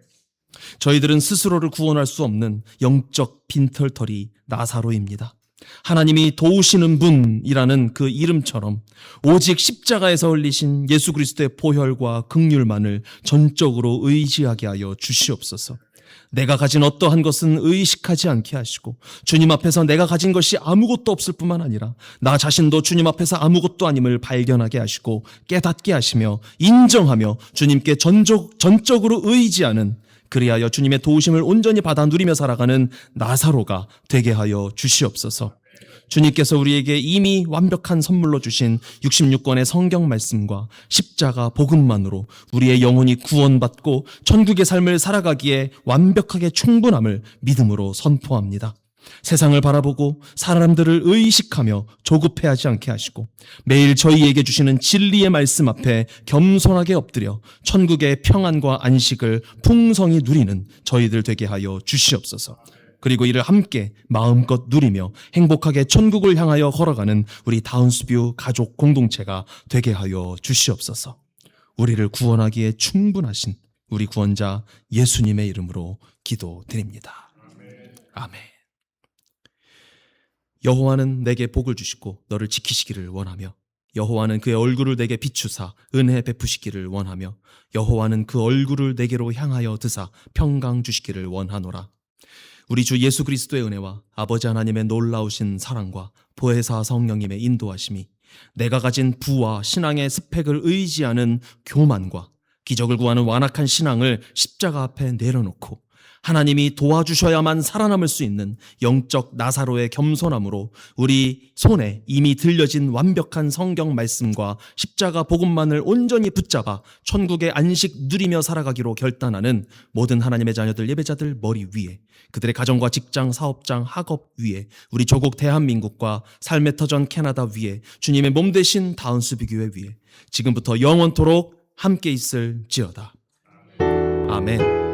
저희들은 스스로를 구원할 수 없는 영적 빈털터리 나사로입니다. 하나님이 도우시는 분이라는 그 이름처럼 오직 십자가에서 흘리신 예수 그리스도의 보혈과 긍휼만을 전적으로 의지하게 하여 주시옵소서. 내가 가진 어떠한 것은 의식하지 않게 하시고, 주님 앞에서 내가 가진 것이 아무것도 없을 뿐만 아니라 나 자신도 주님 앞에서 아무것도 아님을 발견하게 하시고 깨닫게 하시며 인정하며 주님께 전적으로 의지하는, 그리하여 주님의 도우심을 온전히 받아 누리며 살아가는 나사로가 되게 하여 주시옵소서. 주님께서 우리에게 이미 완벽한 선물로 주신 66권의 성경 말씀과 십자가 복음만으로 우리의 영혼이 구원받고 천국의 삶을 살아가기에 완벽하게 충분함을 믿음으로 선포합니다. 세상을 바라보고 사람들을 의식하며 조급해하지 않게 하시고 매일 저희에게 주시는 진리의 말씀 앞에 겸손하게 엎드려 천국의 평안과 안식을 풍성히 누리는 저희들 되게 하여 주시옵소서. 그리고 이를 함께 마음껏 누리며 행복하게 천국을 향하여 걸어가는 우리 다운스뷰 가족 공동체가 되게 하여 주시옵소서. 우리를 구원하기에 충분하신 우리 구원자 예수님의 이름으로 기도드립니다. 아멘. 여호와는 내게 복을 주시고 너를 지키시기를 원하며 여호와는 그의 얼굴을 내게 비추사 은혜 베푸시기를 원하며 여호와는 그 얼굴을 내게로 향하여 드사 평강 주시기를 원하노라. 우리 주 예수 그리스도의 은혜와 아버지 하나님의 놀라우신 사랑과 보혜사 성령님의 인도하심이 내가 가진 부와 신앙의 스펙을 의지하는 교만과 기적을 구하는 완악한 신앙을 십자가 앞에 내려놓고 하나님이 도와주셔야만 살아남을 수 있는 영적 나사로의 겸손함으로 우리 손에 이미 들려진 완벽한 성경 말씀과 십자가 복음만을 온전히 붙잡아 천국의 안식 누리며 살아가기로 결단하는 모든 하나님의 자녀들 예배자들 머리 위에, 그들의 가정과 직장, 사업장, 학업 위에, 우리 조국 대한민국과 삶의 터전 캐나다 위에, 주님의 몸 되신 다운스비교회 위에 지금부터 영원토록 함께 있을지어다. 아멘.